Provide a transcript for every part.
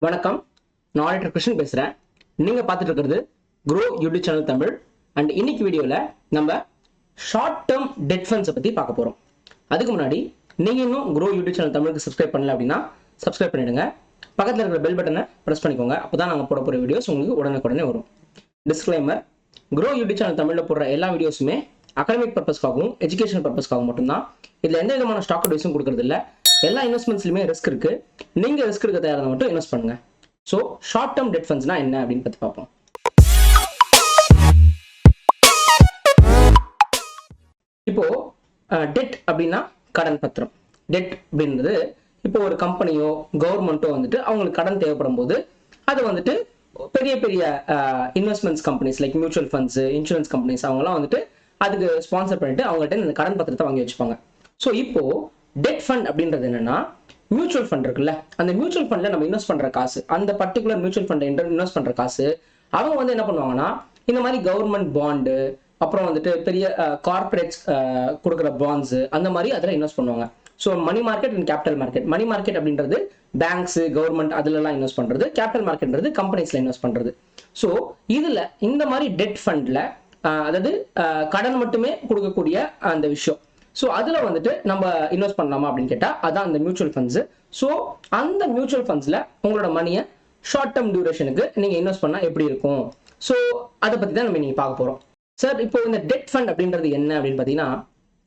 வணக்கம், நான் ஆடிட்டர் கிருஷ்ணன் பேசுறேன். நீங்க பார்த்துட்டு இருக்கிறது grow YouTube channel Tamil. And இன்னைக்கு வீடியோல நம்ம ஷார்ட் டேர்ம் டெட் ஃபண்ட்ஸை பத்தி பார்க்க போறோம். அதுக்கு முன்னாடி நீங்க இன்னும் க்ரோ யூடியூப் சேனல் தமிழுக்கு சப்ஸ்கிரைப் பண்ணல அப்படின்னா சப்ஸ்கிரைப் பண்ணிடுங்க. பக்கத்தில் இருக்கிற பெல் பட்டனை பிரஸ் பண்ணிக்கோங்க. அப்பதான் நாங்கள் போட போகிற வீடியோஸ் உங்களுக்கு உடனுக்குடனே வரும். டிஸ்க்ளைமர்: க்ரோ யூடியூப் சேனல் தமிழில் போடுற எல்லா வீடியோஸுமே அகாடமிக் பர்பஸ்க்காகவும் எஜுகேஷன் பர்பஸ்க்காகவும் மட்டும்தான். இதில் எந்த விதமான ஸ்டாக் அட்வைஸும் கொடுக்கறது இல்லை. எல்லா இன்வெஸ்ட்மெண்ட்ஸ்லையுமே ரிஸ்க் இருக்கு. நீங்க ரிஸ்க் எடுக்க தயாராக மட்டும் இன்வெஸ்ட் பண்ணுங்க. ஸோ ஷார்ட் டேர்ம் டெட் ஃபண்ட்ஸ்னா என்ன அப்படின்னு பற்றி பார்ப்போம். இப்போ டெட் அப்படின்னா கடன் பத்திரம். டெட் அப்படின்றது இப்போ ஒரு கம்பெனியோ கவர்மெண்ட்டோ வந்துட்டு அவங்களுக்கு கடன் தேவைப்படும் போது அது வந்துட்டு பெரிய பெரிய investments companies like mutual funds, insurance companies அவங்கலாம் வந்துட்டு அதுக்கு ஸ்பான்சர் பண்ணிட்டு அவங்ககிட்ட இந்த கடன் பத்திரத்தை வாங்கி வச்சுப்பாங்க. ஸோ இப்போ டெட் ஃபண்ட் அப்படின்றது என்னன்னா, மியூச்சுவல் ஃபண்ட் இருக்குல்ல, அந்த மியூச்சுவல் ஃபண்ட்ல நம்ம இன்வெஸ்ட் பண்ற காசு, அந்த பர்டிகுலர் மியூச்சுவல் ஃபண்ட் இன்வெஸ்ட் பண்ற காசு அவங்க வந்து என்ன பண்ணுவாங்கன்னா, இந்த மாதிரி கவர்மெண்ட் பாண்டு, அப்புறம் வந்துட்டு பெரிய கார்பரேட்ஸ் கொடுக்குற பாண்ட்ஸ், அந்த மாதிரி அதில் இன்வெஸ்ட் பண்ணுவாங்க. So money market and capital market. Money market அப்படின்றது பேங்க்ஸ், கவர்மெண்ட் அதுலலாம் இன்வெஸ்ட் பண்றது. கேபிட்டல் மார்க்கெட்ன்றது கம்பெனிஸ்ல இன்வெஸ்ட் பண்றது. ஸோ இதுல இந்த மாதிரி டெட் ஃபண்ட்ல அதாவது கடன் மட்டுமே கொடுக்கக்கூடிய அந்த விஷயம். ஸோ அதில் வந்துட்டு நம்ம இன்வெஸ்ட் பண்ணலாமா அப்படின்னு கேட்டால் அதான் அந்த மியூச்சுவல் ஃபண்ட்ஸ். ஸோ அந்த மியூச்சுவல் ஃபண்ட்ஸில் உங்களோட மணியை ஷார்ட் டேர்ம் டியூரேஷனுக்கு நீங்கள் இன்வெஸ்ட் பண்ணால் எப்படி இருக்கும்? ஸோ அதை பற்றி தான் நம்ம நீங்கள் பார்க்க போகிறோம். சார், இப்போ இந்த டெட் ஃபண்ட் அப்படின்றது என்ன அப்படின்னு பார்த்தீங்கன்னா,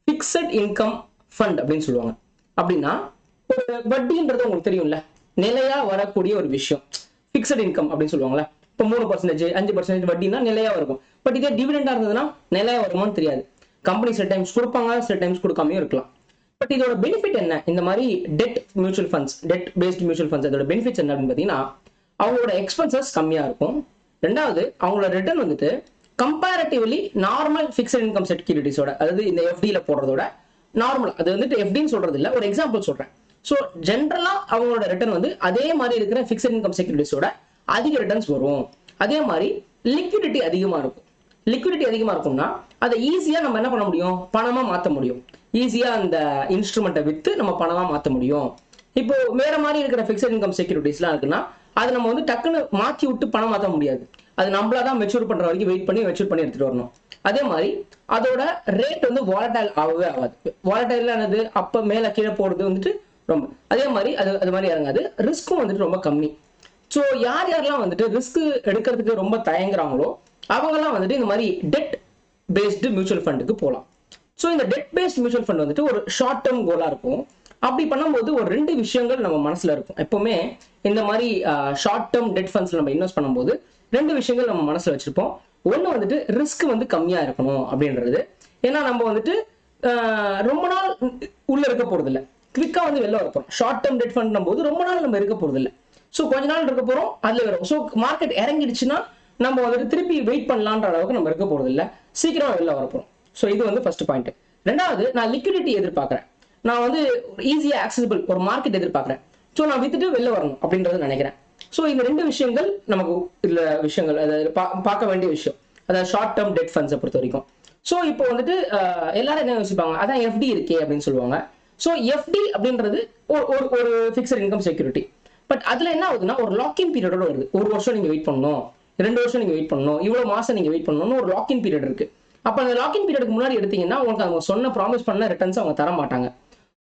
ஃபிக்ஸட் இன்கம் ஃபண்ட் அப்படின்னு சொல்லுவாங்க. அப்படின்னா ஒரு வட்டின்றது உங்களுக்கு தெரியும்ல, நிலையா வரக்கூடிய ஒரு விஷயம். ஃபிக்ஸட் இன்கம் அப்படின்னு சொல்லுவாங்களே, இப்போ 3%, 5% வட்டினா நிலையா இருக்கும். பட் இதே டிவிடெண்டா இருந்ததுன்னா நிலையா வருமானு தெரியாது. கம்பெனி சில டைம்ஸ் கொடுப்பாங்க, சில டைம்ஸ் கொடுக்காமையும் இருக்கலாம். பட் இதோட பெனிஃபிட் என்ன? இந்த மாதிரி debt mutual funds, debt based mutual funds, அதோட பெனிஃபிட்ஸ் என்ன அப்படின்னு பார்த்தீங்கன்னா, அவங்களோட எக்ஸ்பென்சஸ் கம்மியா இருக்கும். ரெண்டாவது, அவங்களோட ரிட்டர்ன் வந்துட்டு கம்பேரிட்டிவ்லி நார்மல் ஃபிக்ஸட் இன்கம் செக்யூரிட்டிஸோட, அதாவது இந்த எஃப்டியில் போடுறதோட நார்மல், அது வந்துட்டு எஃப்டின்னு சொல்றது இல்லை, ஒரு எக்ஸாம்பிள் சொல்றேன். ஸோ ஜென்ரலா அவங்களோட ரிட்டர்ன் வந்து அதே மாதிரி இருக்கிற ஃபிக்ஸட் இன்கம் செக்யூரிட்டிஸோட அதிக ரிட்டர்ன்ஸ் வரும். அதே மாதிரி லிக்விடிட்டி அதிகமா இருக்கும். லிக்விடிட்டி அதிகமா இருக்கும்னா அதை ஈஸியா நம்ம என்ன பண்ண முடியும்? பணமா மாற்ற முடியும். ஈஸியா அந்த இன்ஸ்ட்ருமெண்ட்டை வித்து நம்ம பணமா மாற்ற முடியும். இப்போ வேற மாதிரி இருக்கிற ஃபிக்ஸட் இன்கம் செக்யூரிட்டிஸ்லாம் இருக்குன்னா அதை நம்ம வந்து டக்குன்னு மாற்றி விட்டு பணம் மாற்ற முடியாது. அது நம்மளாதான் மெச்சூர் பண்ற வரைக்கும் வெயிட் பண்ணி மெச்சூர் பண்ணி எடுத்துட்டு வரணும். அதே மாதிரி அதோட ரேட் வந்து வாலடைல் ஆகவே ஆகாது. வாலடைல் ஆனது அப்ப மேல கீழே போறது வந்துட்டு ரொம்ப, அதே மாதிரி அது மாதிரி இறங்காது. ரிஸ்க்கும் வந்துட்டு ரொம்ப கம்மி. ஸோ யாரெல்லாம் வந்துட்டு ரிஸ்க் எடுக்கிறதுக்கு ரொம்ப தயங்குறாங்களோ அவங்கெல்லாம் வந்துட்டு இந்த மாதிரி டெட் பேஸ்டு மியூச்சுவல் ஃபண்டுக்கு போகலாம். ஸோ இந்த டெட் பேஸ்ட் மியூச்சுவல் ஃபண்ட் வந்துட்டு ஒரு ஷார்ட் டேர்ம் கோலா இருக்கும். அப்படி பண்ணும்போது ஒரு 2 விஷயங்கள் நம்ம மனசுல இருக்கும். எப்பவுமே இந்த மாதிரி ஷார்ட் டேர்ம் டெட் ஃபண்ட்ஸ்ல நம்ம இன்வெஸ்ட் பண்ணும்போது 2 விஷயங்கள் நம்ம மனசுல வச்சிருப்போம். ஒன்று வந்துட்டு ரிஸ்க் வந்து கம்மியா இருக்கணும் அப்படின்றது. ஏன்னா நம்ம வந்துட்டு ரொம்ப நாள் உள்ள இருக்க போறது இல்லை, குவிக்கா வந்து வெளில வரப்போம். ஷார்ட் டேர்ம் டெட் ஃபண்ட் போது ரொம்ப நாள் நம்ம இருக்க போறது இல்லை. ஸோ கொஞ்ச நாள் இருக்க போறோம், அதுல வரும். ஸோ மார்க்கெட் இறங்கிடுச்சுன்னா நம்ம வந்துட்டு திருப்பி வெயிட் பண்ணலான்ற அளவுக்கு நம்ம இருக்க போறது இல்லை, சீக்கிரம் வெளில வரப்போம். ஸோ இது வந்து ஃபர்ஸ்ட் பாயிண்ட். ரெண்டாவது, நான் லிக்விடிட்டி எதிர்பார்க்கறேன். நான் வந்து ஈஸியா ஆக்சசிபிள் ஒரு மார்க்கெட் எதிர்பார்க்கறேன். ஸோ நான் வித்துட்டு வெளில வரணும் அப்படின்றத நினைக்கிறேன். ஸோ இந்த 2 விஷயங்கள் நமக்கு இல்ல விஷயங்கள், அதாவது பார்க்க வேண்டிய விஷயம், அதாவது ஷார்ட் டேர்ம் டெட் ஃபண்ட்ஸை பொறுத்த வரைக்கும். ஸோ இப்போ வந்துட்டு எல்லாரும் என்ன யோசிப்பாங்க, அதான் எஃப்டி இருக்கே அப்படின்னு சொல்லுவாங்க. ஸோ எஃப்டி அப்படின்றது ஒரு ஃபிக்ஸட் இன்கம் செக்யூரிட்டி. பட் அதுல என்ன ஆகுதுன்னா, ஒரு லாக்இன் பீரியடோட வருது. 1 வருஷம் நீங்க வெயிட் பண்ணணும், 2 வருஷம் நீங்க வெயிட் பண்ணணும், இவ்வளவு மாசம் நீங்க வெயிட் பண்ணணும்னு ஒரு லாக்இன் பீரியட் இருக்கு. அப்ப அந்த லாக்இன் பீரியடுக்கு முன்னாடி எடுத்தீங்கன்னா உங்களுக்கு அவங்க சொன்ன ப்ராமிஸ் பண்ண ரிட்டர்ன்ஸ் அவங்க தர மாட்டாங்க.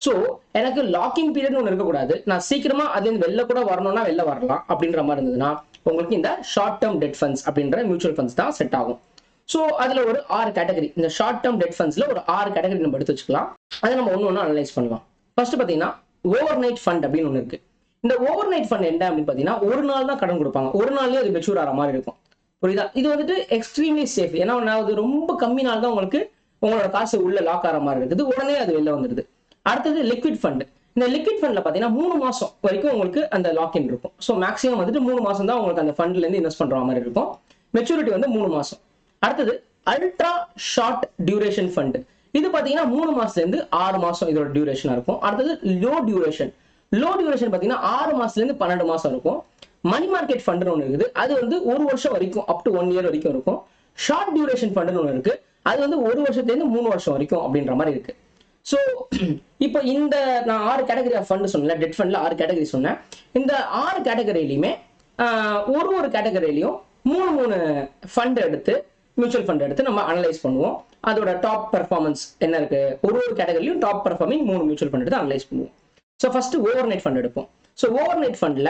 ஸோ எனக்கு லாக்இன் பீரியட் ஒன்று இருக்கக்கூடாது, நான் சீக்கிரமா அதுலேருந்து வெளில கூட வரணும்னா வெளில வரலாம் அப்படின்ற மாதிரி இருந்ததுன்னா உங்களுக்கு இந்த ஷார்ட் டேர்ம் டெட் ஃபண்ட்ஸ் அப்படின்ற மியூச்சுவல் ஃபண்ட்ஸ் தான் செட் ஆகும். ஸோ அதுல ஒரு 6 கேட்டகரி, இந்த ஷார்ட் டேர்ம் டெட் ஃபண்ட்ஸ்ல ஒரு 6 கேட்டகரி நம்ம எடுத்து வச்சுக்கலாம். அதை நம்ம ஒன்று அனலைஸ் பண்ணலாம். ஃபர்ஸ்ட் பார்த்தீங்கன்னா ஓவர் நைட் ஃபண்ட் அப்படின்னு ஒன்று இருக்கு. இந்த ஓவர் நைட் ஃபண்ட் என்ன அப்படின்னு பார்த்தீங்கன்னா, ஒரு நாள் தான் கடன் கொடுப்பாங்க, ஒரு நாள்லயே அது மெச்சூர் ஆகிற மாதிரி இருக்கும். புரியுதா? இது வந்துட்டு எக்ஸ்ட்ரீம்லி சேஃப். ஏன்னா அது ரொம்ப கம்மி நாள் தான் உங்களுக்கு உங்களோட காசு உள்ள லாக் ஆகிற மாதிரி இருக்குது, உடனே அது வெளில வந்துடுது. அடுத்தது லிக்விட் ஃபண்ட். இந்த லிக்விட் ஃபண்ட்ல பார்த்தீங்கன்னா 3 மாசம் வரைக்கும் உங்களுக்கு அந்த லாக்இன் இருக்கும். ஸோ மேக்ஸிமம் வந்துட்டு 3 மாசம் தான் உங்களுக்கு அந்த ஃபண்ட்ல இருந்து இன்வெஸ்ட் பண்ற மாதிரி இருக்கும். மெச்சூரிட்டி வந்து 3 மாசம். அடுத்தது அல்ட்ரா ஷார்ட் டியூரேஷன் ஃபண்ட். இது பார்த்தீங்கன்னா 3 மாசத்துல இருந்து 6 மாசம் இதோட டியூரேஷனா இருக்கும். அடுத்தது லோ டியூரேஷன். லோ டியூரேஷன் பார்த்தீங்கன்னா 6 மாசத்துல இருந்து 12 மாசம் இருக்கும். மணி மார்க்கெட் ஃபண்ட் ஒன்று இருக்குது, அது வந்து 1 வருஷம் வரைக்கும், அப் டு 1 இயர் வரைக்கும் இருக்கும். ஷார்ட் டியூரேஷன் ஃபண்ட் ஒன்று இருக்கு, அது வந்து 1 வருஷத்துல இருந்து 3 வருஷம் வரைக்கும் அப்படின்ற மாதிரி இருக்கு. ஸோ இப்போ இந்த நான் 6 கேட்டகரி ஆஃப் ஃபண்ட் சொன்னேன், டெட் ஃபண்ட்ல 6 கேட்டகரி சொன்னேன். இந்த 6 கேட்டகரியிலையுமே ஒரு கேட்டகரியிலையும் 3 ஃபண்ட் எடுத்து, மியூச்சுவல் ஃபண்ட் எடுத்து நம்ம அனலைஸ் பண்ணுவோம். அதோட டாப் பெர்ஃபார்மன்ஸ் என்ன இருக்கு, ஒரு கேட்டகரியிலும் டாப் பெர்ஃபார்மிங் 3 மியூச்சுவல் ஃபண்ட் எடுத்து அனலைஸ் பண்ணுவோம். So first overnight fund எடுப்போம். ஸோ ஓவர் நைட் ஃபண்ட்ல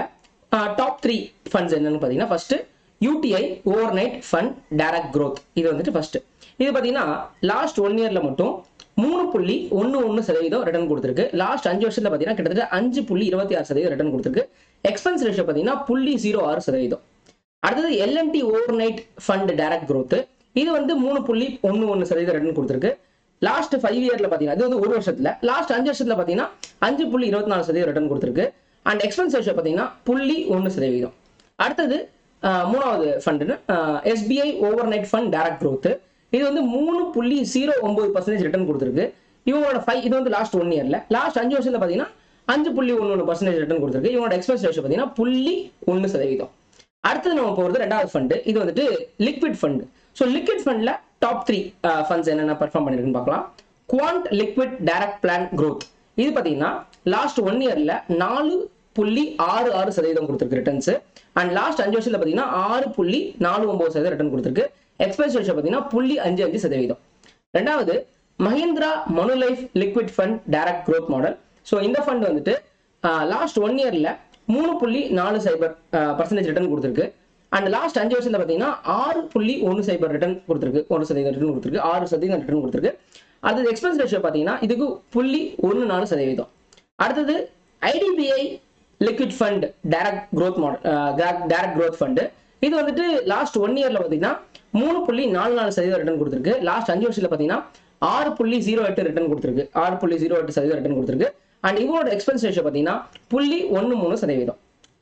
டாப் 3 ஃபண்ட்ஸ் என்னன்னு பார்த்தீங்கன்னா, first UTI overnight fund direct growth. இது வந்துட்டு ஃபர்ஸ்ட். இது பார்த்தீங்கன்னா லாஸ்ட் 1 இயர்ல மட்டும் 3.11% ரிட்டர்ன் கொடுத்துருக்கு. லாஸ்ட் 5 வருஷத்துல பார்த்தீங்கன்னா கிட்டத்தட்ட 5.26% ரிட்டர்ன் கொடுத்துருக்கு. எக்ஸ்பென்ஸ் ரேஷியோ பார்த்தீங்கன்னா 0.06%. அடுத்தது LNT overnight fund direct growth. இது வந்து 3.11% ரிட்டர்ன் கொடுத்துருக்கு. லாஸ்ட் 5 இயர்ல பார்த்தீங்கன்னா, இது வந்து ஒரு வருஷத்துல, லாஸ்ட் 5 வருஷத்துல பார்த்தீங்கன்னா 5.24% ரிட்டர்ன் கொடுத்துருக்கு. அண்ட் எக்ஸ்பென்ஸ் ரேஷியோ பார்த்தீங்கன்னா 0.1%. அடுத்தது மூணாவது fund SBI over night fund direct growth. இது வந்து 3.09% ரிட்டர்ன் கொடுத்துருக்கு. இவங்களோட இது வந்து லாஸ்ட் 1 இயர்ல, லாஸ்ட் 5 வருஷத்துல பார்த்தீங்கன்னா 5.11% ரிட்டர்ன் கொடுத்துருக்கு. இவங்களோட எக்ஸ்பென்ஸ் ரேஷியோ பார்த்தீங்கன்னா 0.1%. அடுத்தது நம்ம போகிறது ரெண்டாவது ஃபண்ட். இது வந்துட்டு லிக்விட் ஃபண்ட். ஸோ லிக்விட் ஃபண்ட்ல டாப் 3 ஃபண்ட்ஸ் என்னென்ன பெர்ஃபார்ம் பண்ணிருக்குன்னு பார்க்கலாம். Quant liquid direct plan growth. இது பார்த்தீங்கன்னா லாஸ்ட் 1 இயர்ல 4.66% கொடுத்துருக்கு ரிட்டர்ன்ஸ். அண்ட் லாஸ்ட் 5 வருஷத்துல பார்த்தீங்கன்னா 6.49% ரிட்டர்ன் கொடுத்துருக்கு. எக்ஸ்பென்ஸ் ரேஷியோ பார்த்தீங்கன்னா 0.55%. ரெண்டாவது Mahindra Manulife liquid fund direct growth model. So இந்த ஃபண்ட் வந்துட்டு லாஸ்ட் 1 இயர்ல 3.40% ரிட்டர்ன் கொடுத்துருக்கு. அண்ட் லாஸ்ட் 5 வருஷத்துல பார்த்தீங்கன்னா 6.10% ரிட்டர்ன் கொடுத்துருக்கு. 1% ரிட்டர்ன் கொடுத்துருக்கு. 6% ரிட்டர்ன் கொடுத்துருக்கு. அடுத்தது எக்ஸ்பென்ஸ் ரேஷியோ பார்த்தீங்கன்னா இதுக்கு 0.14%. அடுத்தது IDBI liquid fund direct growth model, direct growth fund. இது வந்துட்டு லாஸ்ட் 1 இயர்ல பார்த்தீங்கன்னா 3.44% ரிட்டர்ன் கொடுத்துருக்கு. லாஸ்ட் 5 வருஷத்துல பார்த்தீங்கன்னா 6.08 ரிட்டர்ன் கொடுத்துருக்கு. 6.08% ரிட்டர்ன் கொடுத்துருக்கு. அண்ட் இவங்களோட எக்ஸ்பென்ஸ் ரேஷியோ பார்த்தீங்கன்னா 0.13%.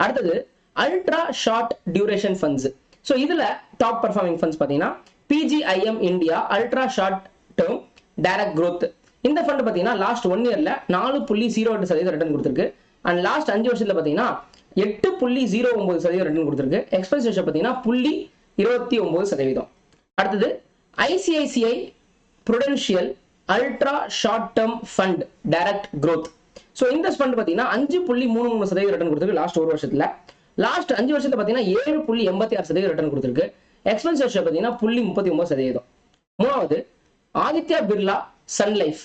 அடுத்தது ultra short duration funds. So இதுல டாப் பர்ஃபார்மிங் ஃபண்ட்ஸ் பார்த்தீங்கன்னா PGIM India ultra short term direct growth. இந்த ஃபண்ட் பார்த்தீங்கன்னா லாஸ்ட் 1 இயர்ல 4.08% ரிட்டர்ன் கொடுத்துருக்கு. அண்ட் லாஸ்ட் 5 வருஷத்துல பார்த்தீங்கன்னா 8.09% ரிட்டர்ன் கொடுத்துருக்கு. எக்ஸ்பென்ஸ் ரேஷியோ பார்த்தீங்கன்னா 0.29%. அடுத்தது ICICI Prudential ultra short term fund direct growth. So இந்த ஃபண்ட் பார்த்தீங்கன்னா 5.33% ரிட்டர்ன் கொடுத்துருக்கு லாஸ்ட் ஒரு வருஷத்துல. லாஸ்ட் 5 வருஷத்துல பார்த்தீங்கன்னா 7.86% ரிட்டர்ன் கொடுத்துருக்கு. எக்ஸ்பென்ஸ் ரேஷியோ பார்த்தீங்கன்னா 0.39%. மூணாவது Aditya Birla Sun Life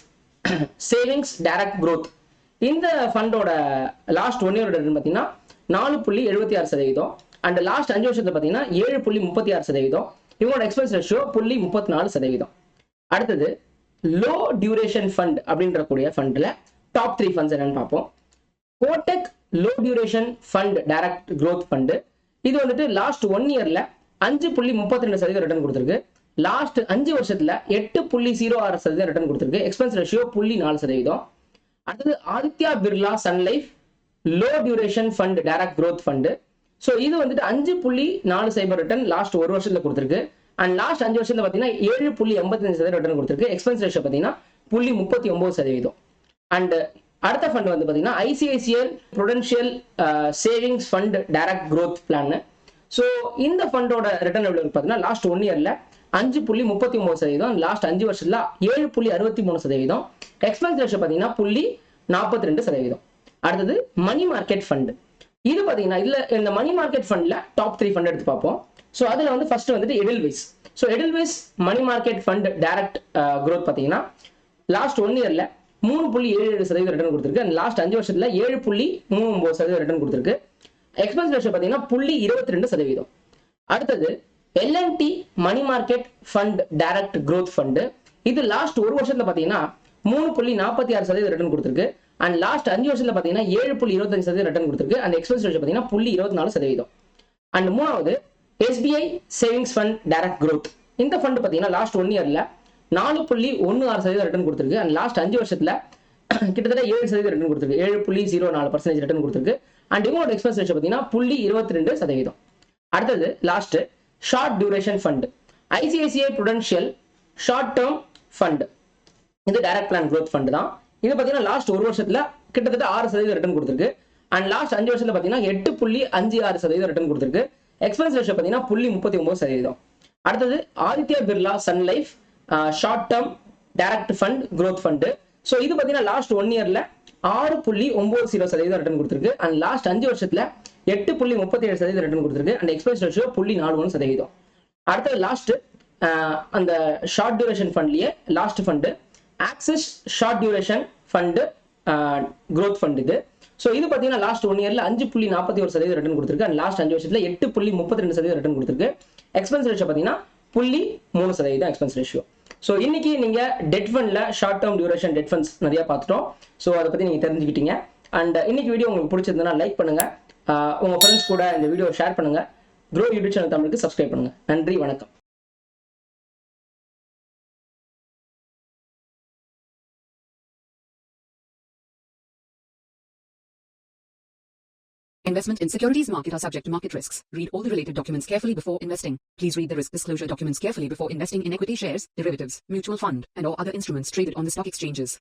savings direct growth. இந்த ஃபண்டோட லாஸ்ட் 1 இயர் ரிட்டர்ன் பார்த்தீங்கன்னா 4.76%. அண்ட் லாஸ்ட் 5 வருஷத்துல பார்த்தீங்கன்னா 7.36%. இவங்களோட எக்ஸ்பென்ஸ் ரேஷியோ 0.34%. அடுத்தது லோ டியூரேஷன் ஃபண்ட் அப்படின்ற கூடிய ஃபண்ட்ல டாப் 3 ஃபண்ட்ஸ் என்னன்னு பார்ப்போம். Kotak low duration fund direct growth fund. இது வந்துட்டு லாஸ்ட் 1 இயர்ல 5.32% ரிட்டர்ன் கொடுத்துருக்கு. லாஸ்ட் 5 வருஷத்துல 8.06% ரிட்டர்ன் கொடுத்துருக்கு. Expense ratio 0.4%. அடுத்தது Aditya Birla Sun Life low duration fund direct growth fund. So இது வந்துட்டு 5.40% ரிட்டர்ன் லாஸ்ட் ஒரு வருஷத்துல கொடுத்துருக்கு. அண்ட் லாஸ்ட் 5 வருஷத்துல பார்த்தீங்கன்னா 7.85% ரிட்டர்ன் கொடுத்துருக்கு. எக்ஸ்பென்ஸ் ரேஷியோ பார்த்தீங்கன்னா 0.39%. அண்ட் அடுத்த ஃபண்ட் வந்து பார்த்தீங்கன்னா ICICI Prudential savings fund direct growth plan. So இந்த ஃபண்டோட ரிட்டர்ன் எவ்வளவு பார்த்தீங்கன்னா லாஸ்ட் 1 இயர்ல 5.39%, லாஸ்ட் 5 வருஷத்துல 7.63%. எக்ஸ்பென்ஸ் ரேஷியோ பார்த்தீங்கன்னா 0.42%. அடுத்தது மணி மார்க்கெட் ஃபண்ட். இது பார்த்தீங்கன்னா இதுல இந்த மணி மார்க்கெட் ஃபண்ட்ல டாப் 3 ஃபண்ட் எடுத்து பார்ப்போம். ஸோ அதுல வந்து ஃபர்ஸ்ட் வந்துட்டு Edelweiss. So Edelweiss money market fund direct growth பார்த்தீங்கன்னா லாஸ்ட் 1 இயர்ல 3.77% ரிட்டர்ன் கொடுத்துருக்கு. அண்ட் லாஸ்ட் 5 வருஷத்துல 7.39% ரிட்டர்ன் கொடுத்துருக்கு. எக்ஸ்பென்ஸ் ரேஷியோ பார்த்தீங்கன்னா 0.22%. அடுத்தது LNT money market fund direct growth fund. இது லாஸ்ட் ஒரு வருஷத்துல பார்த்தீங்கன்னா 3.46% ரிட்டர்ன் கொடுத்துருக்கு. அண்ட் லாஸ்ட் 5 வருஷத்துல பார்த்தீங்கன்னா 7.25% ரிட்டர்ன் கொடுத்துருக்கு. அண்ட் எக்ஸ்பென்ஸ் ரேஷியோ பார்த்தீங்கன்னா 0.24%. அண்ட் மூணாவது SBI savings fund direct growth. இந்த ஃபண்ட் பார்த்தீங்கன்னா லாஸ்ட் 1 இயர்ல 4.16% ரிட்டர்ன் கொடுத்துருக்கு. அண்ட் லாஸ்ட் 5 வருஷத்துல கிட்டத்தட்ட 7% ரிட்டர்ன் கொடுத்துருக்கு. 7.04% ரிட்டர்ன் கொடுத்துருக்கு. அண்ட் இவங்களோட எக்ஸ்பென்ஸ் ரேஷியோ பார்த்தீங்கன்னா 0.22%. அடுத்தது last short duration fund ICICI Prudential short term fund. இது டைரக்ட் பிளான் growth ஃபண்ட் தான். இது பார்த்தீங்கன்னா லாஸ்ட் ஒரு வருஷத்துல கிட்டத்தட்ட 6% ரிட்டர்ன் கொடுத்துருக்கு. அண்ட் லாஸ்ட் 5 வருஷத்துல பார்த்தீங்கன்னா 8.56% ரிட்டர்ன் கொடுத்துருக்கு. எக்ஸ்பென்ஸ் ரேஷியோ பார்த்தீங்கன்னா 0.39%. அடுத்தது Aditya Birla Sun Life short term direct fund growth fund. So இது பார்த்தீங்கன்னா லாஸ்ட் 1 இயர்ல 6.90% ரிட்டர்ன் கொடுத்துருக்கு. அண்ட் லாஸ்ட் 5 வருஷத்துல 8.37% ரிட்டர்ன் கொடுத்துருக்கு. And expense ratio 0.41%. அடுத்தது லாஸ்ட் அந்த ஷார்ட் டியூரேஷன் ஃபண்ட்லயே last fund Axis short duration fund growth fund இது. ஸோ இது பார்த்தீங்கன்னா லாஸ்ட் 1 இயர்ல 5.41% ரிட்டர்ன் கொடுத்துருக்கு. அண்ட் லாஸ்ட் 5 வருஷத்துல 8.32% ரிட்டர்ன் கொடுத்துருக்கு. எக்ஸ்பென்ஸ் ரேஷியோ பார்த்தீங்கன்னா 0.3% எக்ஸ்பென்ஸ் ரேஷியோ. ஸோ இன்னைக்கு நீங்க டெட் ஃபண்ட்ல short term duration debt funds நிறைய பார்த்துட்டோம். ஸோ அதை பத்தி நீங்க தெரிஞ்சுக்கிட்டீங்க. அண்ட் இன்னைக்கு வீடியோ உங்களுக்கு பிடிச்சிருந்தா லைக் பண்ணுங்க, உங்க ஃப்ரெண்ட்ஸ் கூட இந்த வீடியோ ஷேர் பண்ணுங்க, க்ரோ யூடியூப் சேனல் தமிழுக்கு சப்ஸ்கிரைப் பண்ணுங்க. நன்றி, வணக்கம். Investment in securities market are subject to market risks. Read all the related documents carefully before investing. Please read the risk disclosure documents carefully before investing in equity shares, derivatives, mutual fund, and or other instruments traded on the stock exchanges.